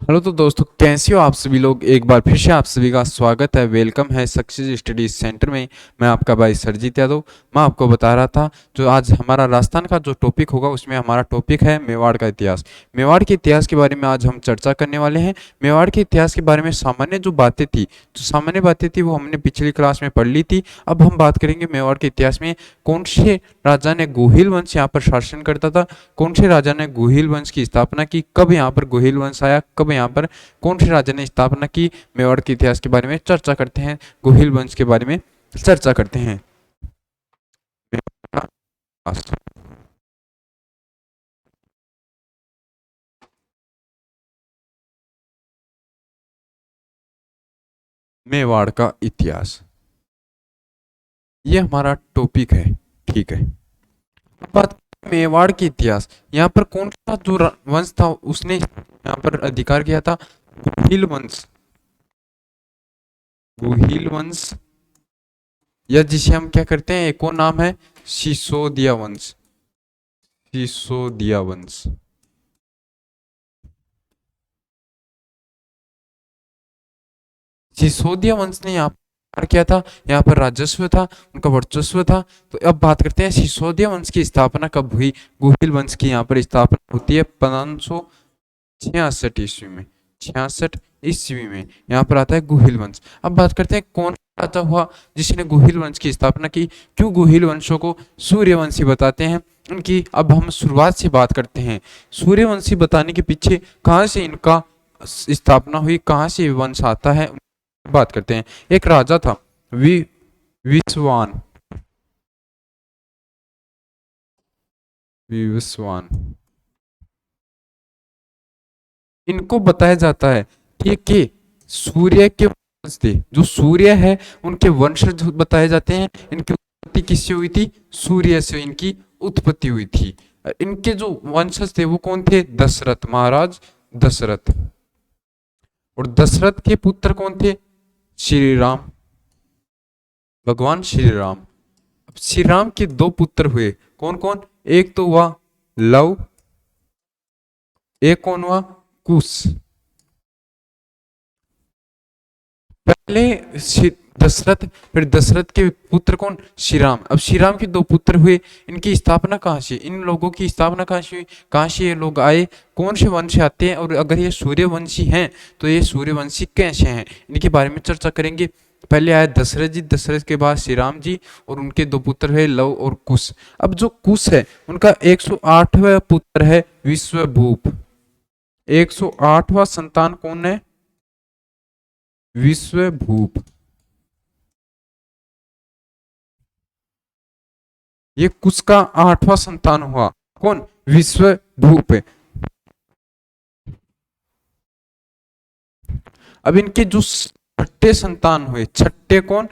Hello तो दोस्तों, कैसे हो आप सभी लोग। एक बार फिर से आप सभी का स्वागत है, वेलकम है सक्सेस स्टडीज सेंटर में। मैं आपका भाई सरजीत यादव। मैं आपको बता रहा था जो आज हमारा राजस्थान का जो टॉपिक होगा उसमें हमारा टॉपिक है मेवाड़ का इतिहास। मेवाड़ के इतिहास के बारे में आज हम चर्चा करने वाले हैं। मेवाड़ के इतिहास के बारे में सामान्य जो बातें थी, जो सामान्य बातें थी वो हमने पिछली क्लास में पढ़ ली थी। अब हम बात करेंगे मेवाड़ के इतिहास में कौन से राजा ने गोहिल वंश यहाँ पर शासन करता था, कौन से राजा ने गोहिल वंश की स्थापना की, कब यहाँ पर गोहिल वंश आया, कब यहाँ पर कौन से राजा ने स्थापना की। मेवाड़ के इतिहास के बारे में चर्चा करते हैं, गोहिल वंश के बारे में चर्चा करते हैं। मेवाड़ का इतिहास ये हमारा टॉपिक है, ठीक है। बात मेवाड़ के इतिहास, यहाँ पर कौन सा जो वंश था उसने यहाँ पर अधिकार किया था। गोहिल वंश, गोहिल वंश, या जिसे हम क्या करते हैं, एक और नाम है सिसोदिया वंश, सिसोदिया वंश। सिसोदिया वंश ने यहाँ पर क्या था, यहाँ पर राजस्व था, उनका वर्चस्व था। तो अब बात करते हैं सिसोदिया वंश की स्थापना कब हुई। गोहिल वंश की यहाँ पर स्थापना होती है 566 ईस्वी में, 66 ईस्वी में यहाँ पर आता है गोहिल वंश। अब बात करते हैं कौन राजा हुआ जिसने गोहिल वंश की स्थापना की। क्यों गोहिल वंशों को सूर्यवंशी बताते हैं उनकी, अब हम शुरुआत से बात करते हैं। सूर्यवंशी बताने के पीछे कहाँ से इनका स्थापना हुई, कहाँ से वंश आता है, बात करते हैं। एक राजा था विश्वान, विश्वान। इनको बताया जाता है कि सूर्य के वंश थे, जो सूर्य है उनके वंशज बताए जाते हैं। इनकी उत्पत्ति किससे हुई थी, सूर्य से इनकी उत्पत्ति हुई थी। इनके जो वंशज थे वो कौन थे, दशरथ, महाराज दशरथ। और दशरथ के पुत्र कौन थे, श्री राम, भगवान श्री राम। श्री राम के दो पुत्र हुए, कौन कौन, एक तो हुआ लव, एक कौन हुआ, कुश। पहले दशरथ, फिर दशरथ के पुत्र कौन, श्री राम। अब श्री राम के दो पुत्र हुए, इनकी स्थापना कहाँ से, इन लोगों की स्थापना कहाँ से हुई, कहाँ से ये लोग आए, कौन से वंश से आते हैं, और अगर ये सूर्यवंशी हैं तो ये सूर्यवंशी कैसे हैं, इनके बारे में चर्चा करेंगे। पहले आए दशरथ जी, दशरथ के बाद श्री राम जी, और उनके दो पुत्र है लव और कुश। अब जो कुश है उनका 108वां पुत्र है विश्वभूप। 108वां संतान कौन है, विश्वभूप। ये कुश का 8वां संतान हुआ, कौन, विश्वभूप। अब इनके जो छठे संतान हुए, छठे कौन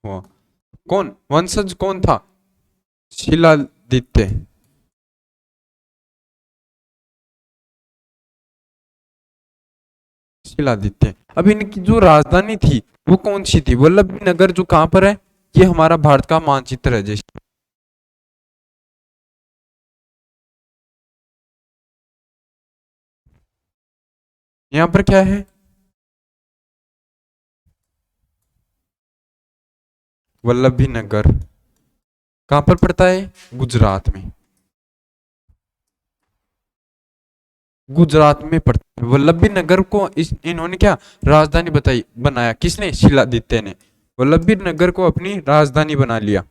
हुआ, कौन वंशज कौन था, शिलादित्य, शिलादित्य। अब इनकी जो राजधानी थी वो कौन सी थी, वल्लभ नगर, जो कहां पर है, ये हमारा भारत का मानचित्र है। जैसे यहाँ पर क्या है, वल्लभी नगर कहां पर पड़ता है, गुजरात में, गुजरात में पड़ता है। वल्लभी नगर को इन्होंने क्या राजधानी बताई, बनाया किसने, शिलादित्य ने। वल्लभी नगर को अपनी राजधानी बना लिया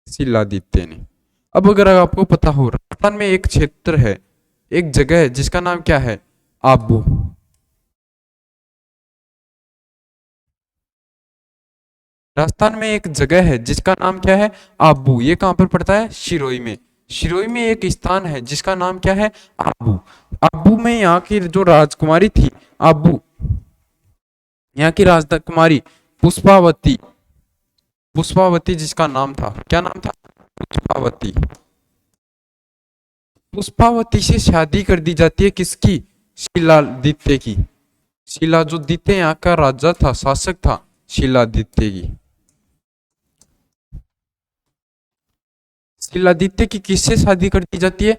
शिलादित्य ने। अब अगर आपको पता हो, राजस्थान में एक क्षेत्र है, एक जगह है जिसका नाम क्या है, आबू। राजस्थान में एक जगह है जिसका नाम क्या है, आबू। ये कहां पर पड़ता है, शिरोई में। शिरोई में एक स्थान है जिसका नाम क्या है, आबू। आबू में यहाँ की जो राजकुमारी थी, आबू, यहाँ की राजकुमारी पुष्पावती, पुष्पावती जिसका नाम था, क्या नाम था, पुष्पावती। पुष्पावती से शादी कर दी जाती है किसकी, शिलादित्य की। शिलादित्य यहाँ का राजा था, शासक था, शिलादित्य की। शिलादित्य की किससे शादी कर दी जाती है,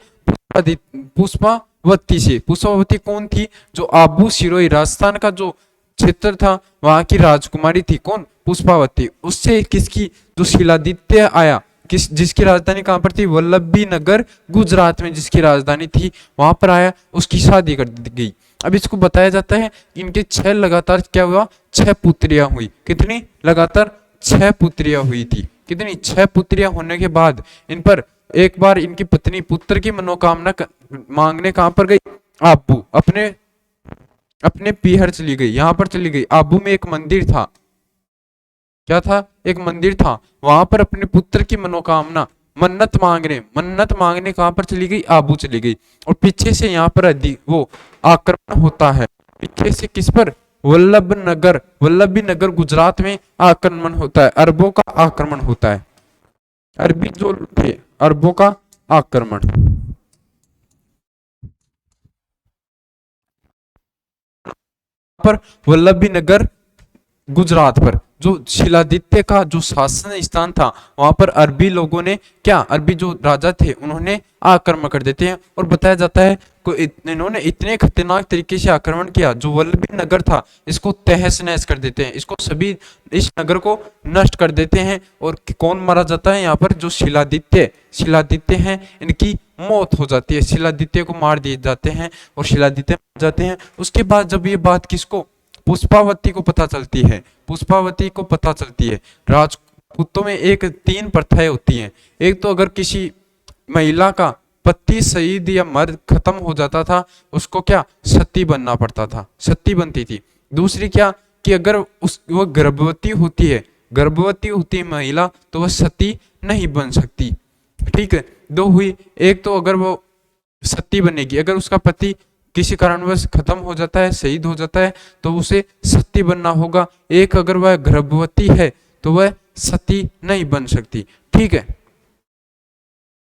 पुष्पा पुष्पावती से। पुष्पावती कौन थी? जो आबू सिरोही राजस्थान का जो क्षेत्र था वहां की राजकुमारी थी। कौन? पुष्पावती। उससे किसकी? जो शिलादित्य आया, किस जिसकी राजधानी कहां पर थी? वल्लभी नगर गुजरात में जिसकी राजधानी थी वहां पर आया, उसकी शादी कर दी गई। अब इसको बताया जाता है इनके 6 लगातार क्या हुआ? 6 पुत्रियां हुई। कितनी? लगातार 6 पुत्रियां हुई थी। कितनी? 6 पुत्रियां होने के बाद इन पर एक बार इनकी पत्नी पुत्र की मनोकामना मांगने कहां पर गई? आबू अपने अपने पीहर चली गई, यहां पर चली गई। आबू में एक मंदिर था। क्या था? एक मंदिर था। वहां पर अपने पुत्र की मनोकामना मन्नत मांगने कहां पर चली गई? आबू चली गई। और पीछे से यहाँ पर वो आक्रमण होता है। पीछे से किस पर? वल्लभी नगर गुजरात में आक्रमण होता है। अरबों का आक्रमण होता है। अरबी जो थे, अरबों का आक्रमण। पर वल्लभी नगर गुजरात पर जो शिलादित्य का जो शासन स्थान था वहां पर अरबी लोगों ने क्या? अरबी जो राजा थे उन्होंने आक्रमण कर देते हैं। और बताया जाता है इन्होंने इतने खतरनाक तरीके से आक्रमण किया, जो वल्लभी नगर था इसको तहस नहस कर देते हैं, इसको सभी इस नगर को नष्ट कर देते हैं। और कौन मारा जाता है यहाँ पर? जो शिलादित्य हैं इनकी मौत हो जाती है। शिलादित्य को मार दिए जाते हैं और शिलादित्य मार जाते हैं। उसके बाद जब ये बात किसको? पुष्पावती को पता चलती है। पुष्पावती को पता चलती है। राजपूतों में एक 3 प्रथाएं होती हैं। एक तो अगर किसी महिला का पति शहीद या मर खत्म हो जाता था उसको क्या? सती बनना पड़ता था, सती बनती थी। दूसरी क्या? कि अगर वो गर्भवती होती है, गर्भवती होती है महिला, तो वह सती नहीं बन सकती। ठीक है, 2 हुई। एक तो अगर वो सती बनेगी, अगर उसका पति किसी कारणवश खत्म हो जाता है, शहीद हो जाता है, तो उसे सती बनना होगा। एक अगर वह गर्भवती है तो वह सती नहीं बन सकती। ठीक है,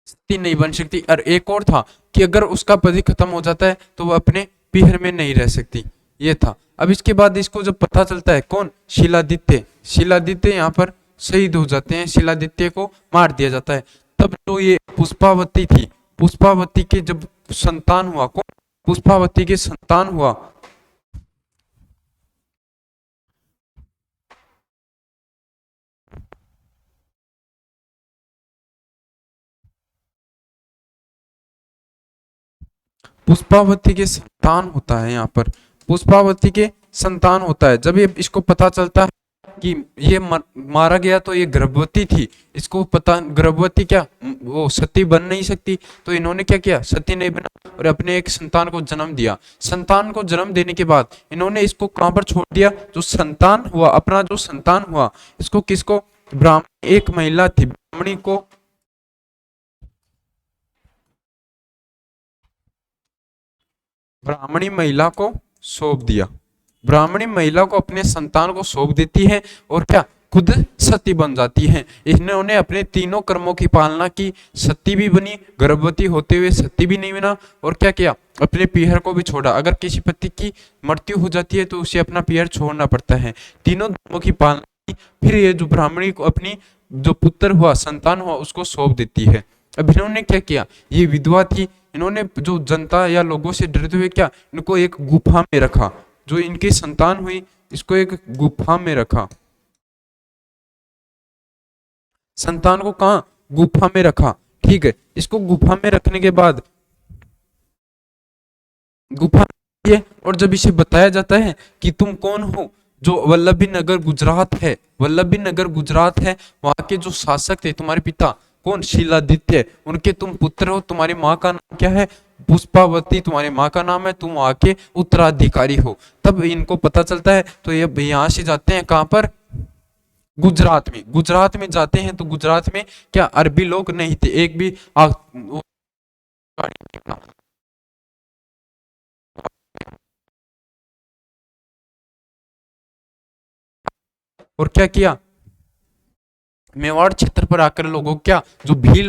सती नहीं बन सकती। और एक और था कि अगर उसका पति खत्म हो जाता है तो वह अपने पीहर में नहीं रह सकती। ये था। अब इसके बाद इसको जब पता चलता है, कौन? शिलादित्य यहाँ पर शहीद हो जाते हैं, शिलादित्य को मार दिया जाता है। तब जो ये पुष्पावती थी, पुष्पावती के जब संतान हुआ, कौन? पुष्पावती के संतान हुआ पुष्पावती के संतान होता है। यहाँ पर पुष्पावती के संतान होता है। जब ये इसको पता चलता है कि ये मारा गया तो ये गर्भवती थी, इसको पता गर्भवती क्या वो सती बन नहीं सकती, तो इन्होंने क्या किया? सती नहीं बना और अपने एक संतान को जन्म दिया। संतान को जन्म देने के बाद इन्होंने इसको कहां पर छोड़ दिया? जो संतान हुआ, अपना जो संतान हुआ, इसको किसको? ब्राह्मण एक महिला थी, ब्राह्मणी महिला को सौंप दिया। ब्राह्मणी महिला को अपने संतान को सौंप देती है और क्या? खुद सती बन जाती है। इन्होंने अपने तीनों कर्मों की पालना की, सती भी बनी, गर्भवती होते हुए सती भी नहीं बना, और क्या किया? अपने पीहर को भी छोड़ा। अगर किसी पति की मृत्यु हो जाती है तो उसे अपना पीहर छोड़ना पड़ता है। तीनों धर्मों की पालना की, फिर ये जो ब्राह्मणी को अपनी जो पुत्र हुआ, संतान हुआ, उसको सौंप देती है। अब इन्होंने क्या किया? ये विधवा थी, इन्होंने जो जनता या लोगों से डरते हुए क्या? इनको एक गुफा में रखा। जो इनकी संतान हुई इसको एक गुफा में रखा। संतान को कहा? गुफा में रखा। ठीक है, इसको गुफा में रखने के बाद गुफा है, और जब इसे बताया जाता है कि तुम कौन हो, जो वल्लभी नगर गुजरात है, वल्लभी नगर गुजरात है, वहां के जो शासक थे तुम्हारे पिता, कौन? शिलादित्य, उनके तुम पुत्र हो। तुम्हारी माँ का नाम क्या है? पुष्पावती तुम्हारी माँ का नाम है, तुम वहां के उत्तराधिकारी हो। तब इनको पता चलता है तो ये यहाँ से जाते हैं कहां पर? गुजरात में। गुजरात में जाते हैं तो गुजरात में क्या? अरबी लोग नहीं थे, एक भी और क्या किया? मेवाड़ क्षेत्र पर आकर लोगों क्या? जो भील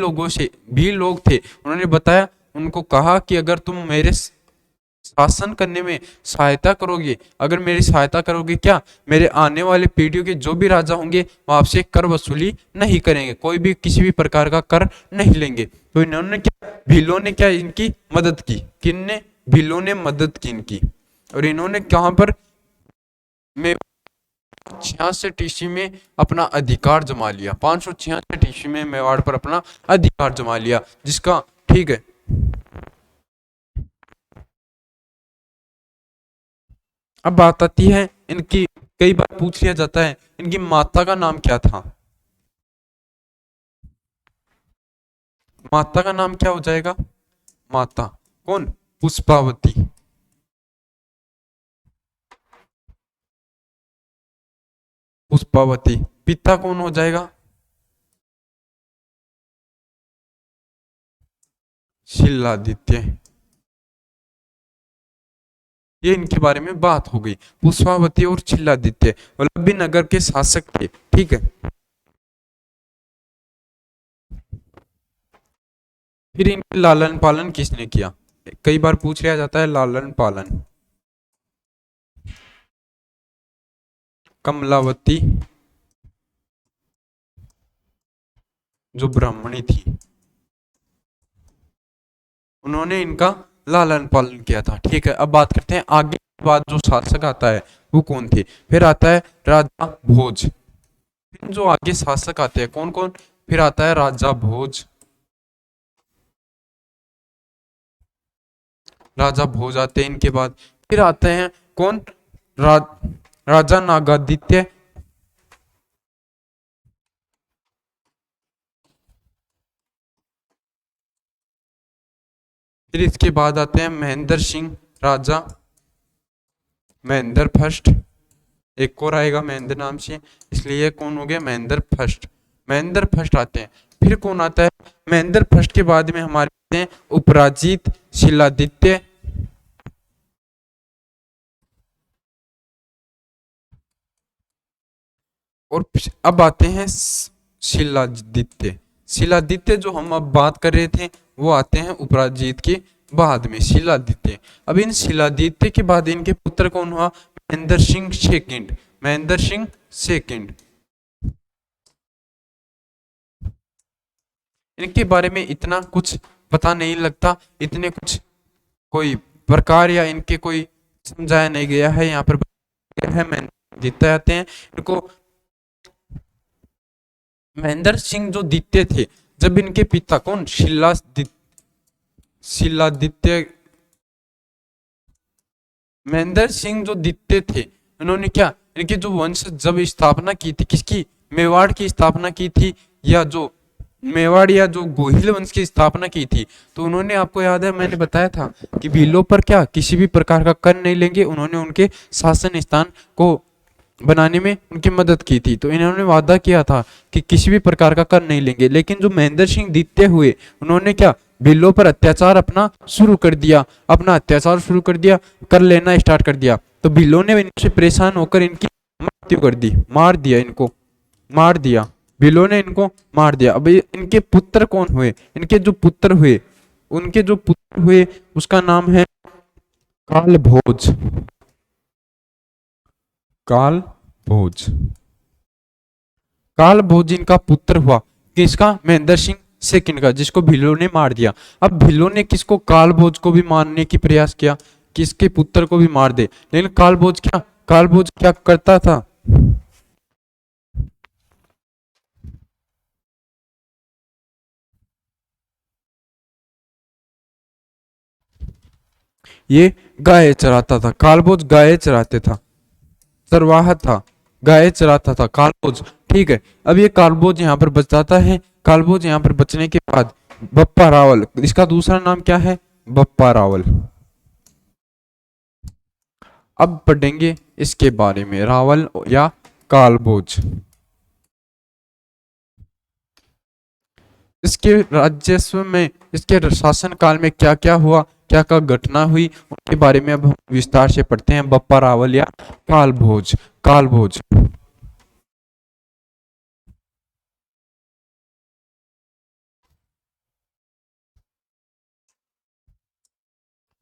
लोग थे, उन्होंने बताया, उनको कहा कि अगर तुम मेरे शासन करने में सहायता करोगे, अगर मेरी सहायता करोगे, क्या? मेरे आने वाले पीढ़ियों के जो भी राजा होंगे वो आपसे कर वसूली नहीं करेंगे, कोई भी किसी भी प्रकार का कर नहीं लेंगे। तो इन्होंने क्या? भीलों ने क्या? इनकी मदद की। किनने? भीलों ने मदद की इनकी, और इन्होंने कहां पर में 66 ईस्वी में अपना अधिकार जमा लिया। 566 ईस्वी में मेवाड़ पर अपना अधिकार जमा लिया, जिसका ठीक है। अब बात आती है इनकी, कई बार पूछ लिया जाता है इनकी माता का नाम क्या था। माता का नाम क्या हो जाएगा? माता कौन? पुष्पावती। पुष्पावती। पिता कौन हो जाएगा? शिलादित्य। ये इनके बारे में बात हो गई। पुष्पावती और शिलादित्य वल्लभी नगर के शासक थे, ठीक है। फिर इनके लालन पालन किसने किया? कई बार पूछ लिया जाता है लालन पालन। कमलावती जो ब्राह्मणी थी, उन्होंने इनका लालन पालन किया था, ठीक है। अब बात करते हैं आगे के बाद जो शासक आता है वो कौन थे। फिर आता है राजा भोज। फिर जो आगे शासक आते हैं कौन कौन? फिर आता है राजा भोज। राजा भोज आते हैं इनके बाद। फिर आते हैं कौन? रा, राजा नागादित्य। फिर इसके बाद आते हैं महेंद्र सिंह राजा, महेंद्र फर्स्ट। एक और आएगा महेंद्र नाम से, इसलिए कौन हो गया? महेंद्र फर्स्ट। महेंद्र फर्स्ट आते हैं। फिर कौन आता है? महेंद्र फर्स्ट के बाद में हमारे आते हैं उपराजित, शिलादित्य। और अब आते हैं शिलादित्य। शिलादित्य जो हम अब बात कर रहे थे वो आते हैं उपराजित के बाद में, शिलादित्य। अब इन शिलादित्य के बाद इनके पुत्र कौन हुआ? महेंद्र सिंह सेकंड। महेंद्र सिंह सेकंड। इनके बारे में इतना कुछ पता नहीं लगता, इतने कुछ कोई प्रकार या इनके कोई समझाया नहीं गया है यहाँ पर है। मैं जीतते आते हैं इनको। महेंद्र सिंह जो द्वितीय थे, जब इनके पिता कौन? शिलादित्य। महेंद्र सिंह जो द्वितीय थे, उन्होंने क्या इनके जो वंश जब स्थापना की थी, किसकी? मेवाड़ की स्थापना की थी, या जो मेवाड़ या जो गोहिल वंश की स्थापना की थी। तो उन्होंने, आपको याद है मैंने बताया था कि भीलों पर क्या किसी भी प्रकार का कर नहीं लेंगे। उन्होंने उनके शासन स्थान को बनाने में उनकी मदद की थी। तो इन्होंने वादा किया था कि किसी भी प्रकार का कर नहीं लेंगे। लेकिन जो महेंद्र सिंह द्वितीय हुए, उन्होंने क्या भीलों पर अत्याचार अपना शुरू कर दिया, अपना अत्याचार शुरू कर दिया, कर लेना स्टार्ट कर दिया। तो भीलों ने इनसे परेशान होकर इनकी मृत्यु कर दी, मार दिया इनको, मार दिया। भीलों ने इनको मार दिया। अब इनके पुत्र कौन हुए? इनके जो पुत्र हुए, उनके जो पुत्र हुए उसका नाम है काल भोज। काल भोज। काल भोज इनका पुत्र हुआ। किसका? महेंद्र सिंह सेकंड का, जिसको भीलों ने मार दिया। अब भीलों ने किसको? काल भोज को भी मारने की प्रयास किया, किसके पुत्र को भी मार दे। लेकिन काल भोज क्या, काल भोज क्या करता था? ये गाय चराता था। कालभोज गाय चराते था, चरवाहा था, गाय चराता था कालभोज, ठीक है। अब ये कालभोज यहाँ पर बच जाता है। कालभोज यहाँ पर बचने के बाद बप्पा रावल, इसका दूसरा नाम क्या है? बप्पा रावल। अब पढ़ेंगे इसके बारे में, रावल या कालभोज। इसके राजस्व में, इसके शासन काल में क्या क्या हुआ, क्या क्या घटना हुई, उनके बारे में अब हम विस्तार से पढ़ते हैं। बप्पा रावल या कालभोज। कालभोज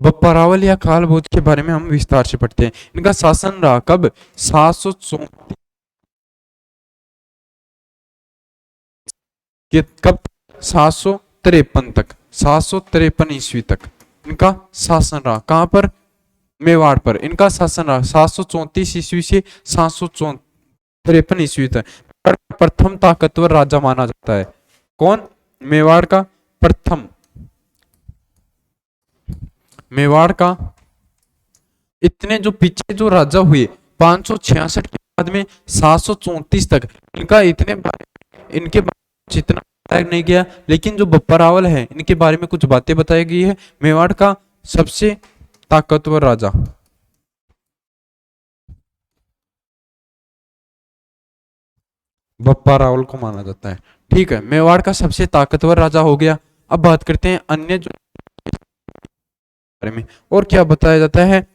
बप्पा रावल या काल भोज के बारे में हम विस्तार से पढ़ते हैं। इनका शासन रहा कब? 734 के कब? 753 तक, 753 ईस्वी तक, इनका शासन रहा। कहां पर? मेवाड़ पर इनका शासन रहा 734 ईस्वी से 753 ईस्वी तक। प्रथम ताकतवर राजा माना जाता है। कौन? मेवाड़ का प्रथम, मेवाड़ का। इतने जो पीछे जो राजा हुए 566 के बाद में 734 तक, इनका इनके बारे में जितना बताया नहीं गया, लेकिन जो बप्पा रावल है इनके बारे में कुछ बातें बताई गई है। मेवाड़ का सबसे ताकतवर राजा, बप्पा रावल को माना जाता है। ठीक है, मेवाड़ का सबसे ताकतवर राजा हो गया। अब बात करते हैं अन्य जो बारे में, और क्या बताया जाता है।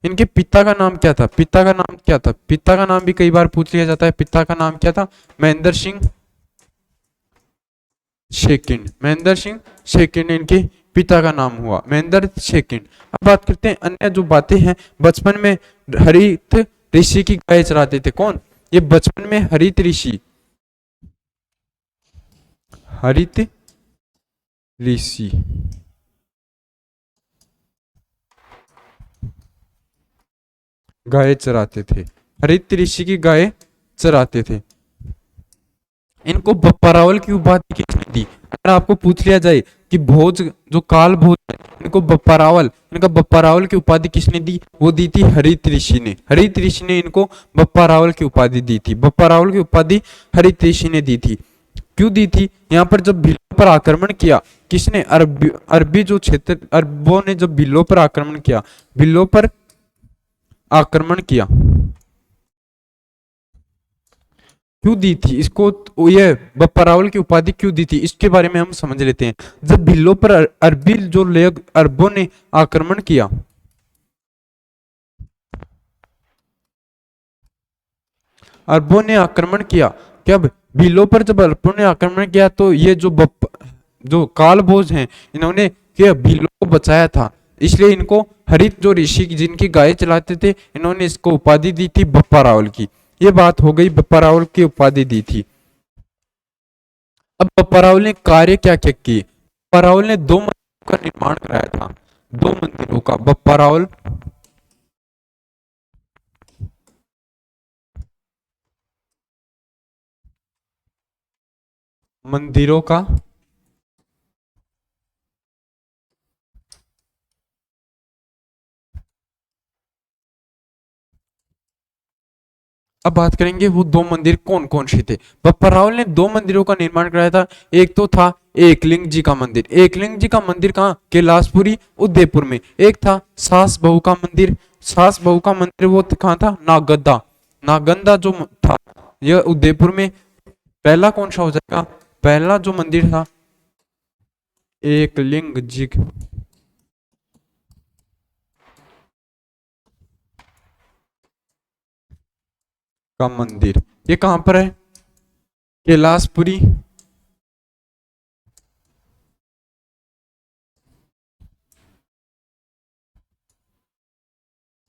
इनके पिता का नाम क्या था? पिता का नाम क्या था? पिता का नाम भी कई बार पूछ लिया जाता है। पिता का नाम क्या था? महेंद्र सिंह सेकंड। महेंद्र सिंह सेकंड इनके पिता का नाम हुआ, महेंद्र सेकंड। अब बात करते हैं अन्य जो बातें हैं। बचपन में हरित ऋषि की गाय चराते थे। कौन? ये बचपन में हरित ऋषि, हरित ऋषि गाय चराते थे। हरित ऋषि की गाय चराते थे। इनको बप्पा रावल की उपाधि किसने दी? अगर आपको पूछ लिया जाए कि भोज जो काल भोज है, इनको बप्पा रावल, इनका बप्पा रावल की उपाधि किसने दी? वो दी थी हरित ऋषि ने। हरित ऋषि ने इनको बप्पा रावल की उपाधि दी थी। बप्पा रावल की उपाधि हरित ऋषि ने दी थी। क्यों दी थी? यहाँ पर जब भीलों पर आक्रमण किया किसने? अरबी, अरबी जो क्षेत्र, अरबों ने जब भीलों पर आक्रमण किया, भीलों पर आक्रमण किया, क्यों दी थी इसको? ये बप्पा रावल की उपाधि क्यों दी थी, इसके बारे में हम समझ लेते हैं। जब भीलों पर अरबी जो लोग, अरबों ने आक्रमण किया, अरबों ने आक्रमण किया, कब? भीलों पर जब अरबों ने आक्रमण किया तो ये जो काल भोज हैं, इन्होंने क्या भीलों को बचाया था। इसलिए इनको हरित जो ऋषि जिनकी गाय चलाते थे, इन्होंने इसको उपाधि दी थी बप्पा रावल की। ये बात हो गई, बप्पा रावल की उपाधि दी थी। अब बप्पा रावल ने कार्य क्या क्या किए? बप्पा रावल ने 2 मंदिरों का निर्माण कराया था। 2 मंदिरों का बप्पा रावल मंदिरों का अब बात करेंगे वो 2 मंदिर कौन कौन से थे। बप्पा रावल ने 2 मंदिरों का निर्माण कराया था। एक तो था एकलिंग जी का मंदिर। एकलिंग जी का मंदिर कहाँ? कैलाशपुरी उदयपुर में। एक था सास बहू का मंदिर। सास बहू का मंदिर वो कहाँ था? नागदा। नागंदा जो था यह उदयपुर में। पहला कौन सा हो जाएगा? पहला जो मंदिर था एकलिंग जी का मंदिर, ये कहां पर है? कैलाशपुरी।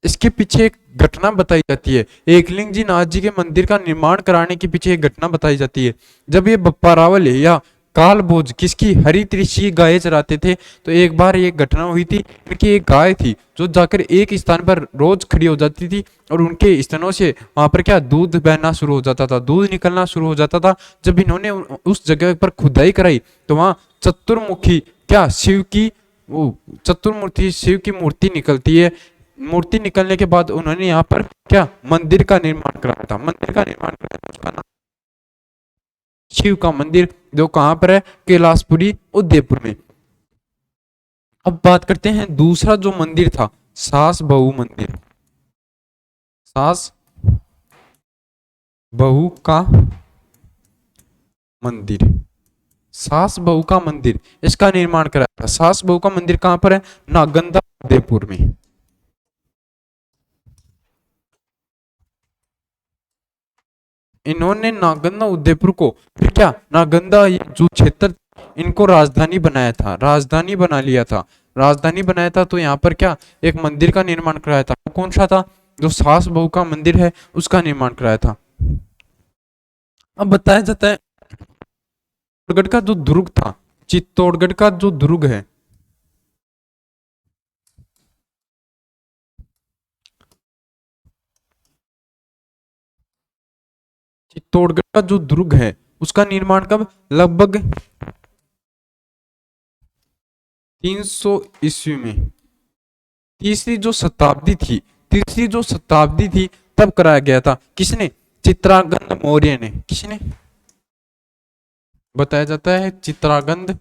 इसके पीछे एक घटना बताई जाती है। एकलिंग जी नाथ जी के मंदिर का निर्माण कराने के पीछे एक घटना बताई जाती है। जब ये बप्पा रावल या काल भोज किसकी? हरित ऋषि गाय चराते थे, तो एक बार ये घटना हुई थी। इनकी एक गाय थी जो जाकर एक स्थान पर रोज खड़ी हो जाती थी, और उनके स्तनों से वहां पर क्या दूध बहना शुरू हो जाता था, दूध निकलना शुरू हो जाता था। जब इन्होंने उस जगह पर खुदाई कराई तो वहां चतुर्मुखी क्या शिव की वो चतुर्मूर्ति शिव की मूर्ति निकलती है। मूर्ति निकलने के बाद उन्होंने यहाँ पर क्या मंदिर का निर्माण कराया था। मंदिर का निर्माण कराया था, उसका नाम शिव का मंदिर, जो कहाँ पर है? कैलाशपुरी उदयपुर में। अब बात करते हैं दूसरा जो मंदिर था, सास बहू मंदिर। सास बहू का मंदिर, सास बहू का मंदिर, इसका निर्माण कराया था। सास बहू का मंदिर कहाँ पर है? नागंदा उदयपुर में। इन्होंने नागंदा उदयपुर को फिर क्या नागंदा जो क्षेत्र इनको राजधानी बनाया था, राजधानी बना लिया था। राजधानी बनाया था तो यहाँ पर क्या एक मंदिर का निर्माण कराया था। वो कौन सा था? जो सास बहू का मंदिर है उसका निर्माण कराया था। अब बताया जाता है चित्तौड़गढ़ का जो दुर्ग था, चित्तौड़गढ़ का जो दुर्ग है, चित्तौड़गढ़ का जो दुर्ग है उसका निर्माण कब, लगभग 300 ईस्वी में, तीसरी जो शताब्दी थी तब कराया गया था। किसने, चित्रागंद मौर्य ने। किसने, बताया जाता है चित्रागंद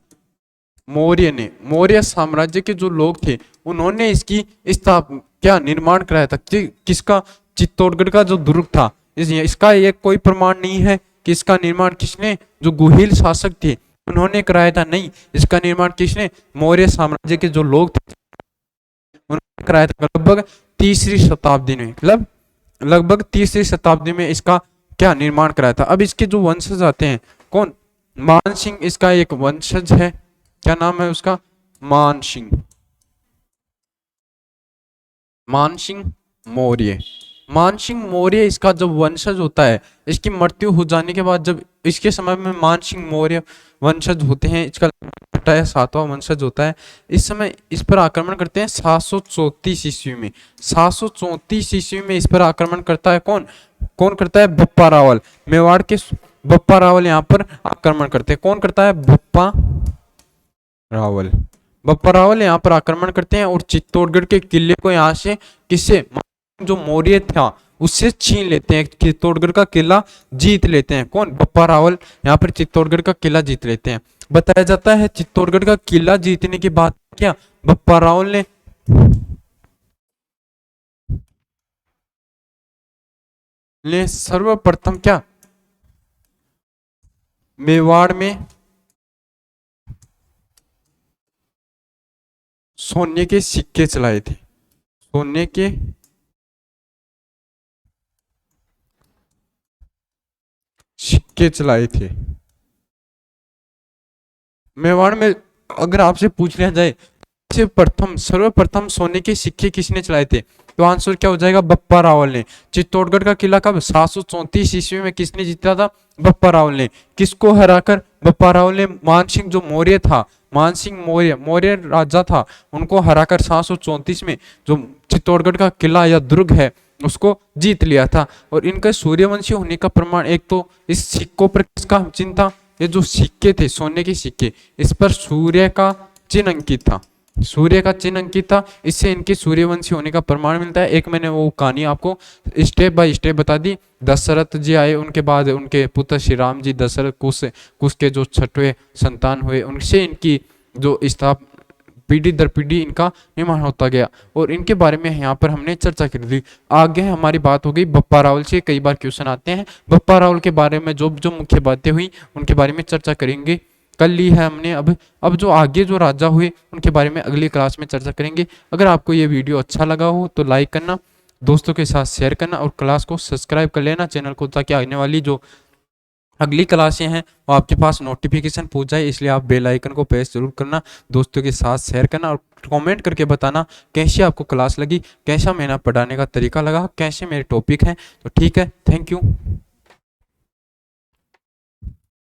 मौर्य ने। मौर्य साम्राज्य के जो लोग थे उन्होंने इसकी क्या निर्माण कराया था, किसका, चित्तौड़गढ़ का जो दुर्ग था। इसका एक कोई प्रमाण नहीं है कि इसका निर्माण किसने, जो गुहिल शासक थे उन्होंने कराया था, नहीं, इसका निर्माण किसने, मौर्य साम्राज्य के जो लोग थे उन्होंने कराया था लगभग तीसरी शताब्दी में, लगभग तीसरी शताब्दी में इसका क्या निर्माण कराया था। अब इसके जो वंशज आते हैं, कौन, मान सिंह इसका एक वंशज है। क्या नाम है उसका, मान सिंह, मान सिंह मौर्य। मान सिंह मौर्य इसका जब वंशज होता है, इसकी मृत्यु हो जाने के बाद, जब इसके समय में मान सिंह मौर्य वंशज होते हैं, इसका सातवां वंशज होता है, इस समय इस पर आक्रमण करते हैं 734 ईस्वी में। 734 ईस्वी में इस पर आक्रमण करता है कौन, कौन करता है, बप्पा रावल। मेवाड़ के बप्पा रावल यहाँ पर आक्रमण करते हैं। कौन करता है, बप्पा रावल। बप्पा रावल यहाँ पर आक्रमण करते हैं और चित्तौड़गढ़ के किले को यहाँ से किससे, जो मौर्य था उससे छीन लेते हैं, चित्तौड़गढ़ का किला जीत लेते हैं। कौन, बप्पा रावल यहाँ पर चित्तौड़गढ़ का किला जीत लेते हैं। बताया जाता है चित्तौड़गढ़ का किला जीतने के बाद क्या, बप्पा रावल ने सर्वप्रथम क्या, मेवाड़ में सोने के सिक्के चलाए थे। सोने के सिक्के चलाए थे मेवाड़ में। अगर आपसे पूछ लिया जाए सर्वप्रथम सोने के सिक्के किसने चलाए थे, तो आंसर क्या हो जाएगा, बप्पा रावल ने। चित्तौड़गढ़ का किला कब, 734 ईस्वी में किसने जीता था, बप्पा रावल ने। किसको हराकर, बप्पा रावल ने मान सिंह जो मौर्य था, मान सिंह मौर्य राजा था, उनको हराकर 734 में जो चित्तौड़गढ़ का किला या दुर्ग है उसको जीत लिया था। और इनका सूर्यवंशी होने का प्रमाण, एक तो इस सिक्कों पर किसका चिन्ह था, ये जो सिक्के थे सोने के सिक्के, इस पर सूर्य का चिन्ह अंकित था, सूर्य का चिन्ह अंकित था। इससे इनके सूर्यवंशी होने का प्रमाण मिलता है। एक मैंने वो कहानी आपको स्टेप बाय स्टेप बता दी। दशरथ जी आए, उनके बाद उनके पुत्र श्री राम जी, दशरथ कुश के जो छठवें संतान हुए, उनसे इनकी जो पीढ़ी दर पीढ़ी इनका निर्माण होता गया और इनके बारे में यहाँ पर हमने चर्चा कर ली। आगे हमारी बात हो गई बप्पा रावल से। कई बार क्वेश्चन आते हैं बप्पा रावल के बारे में, जो जो मुख्य बातें हुई उनके बारे में चर्चा करेंगे, कल ली है हमने। अब जो आगे जो राजा हुए उनके बारे में अगली क्लास में चर्चा करेंगे। अगर आपको ये वीडियो अच्छा लगा हो तो लाइक करना, दोस्तों के साथ शेयर करना और क्लास को सब्सक्राइब कर लेना चैनल को, ताकि आने वाली जो अगली क्लासें हैं वो आपके पास नोटिफिकेशन पहुंच जाए। इसलिए आप बेल आइकन को प्रेस जरूर करना, दोस्तों के साथ शेयर करना और कमेंट करके बताना कैसी आपको क्लास लगी, कैसा मेरा पढ़ाने का तरीका लगा, कैसे मेरे टॉपिक हैं। तो ठीक है, थैंक यू।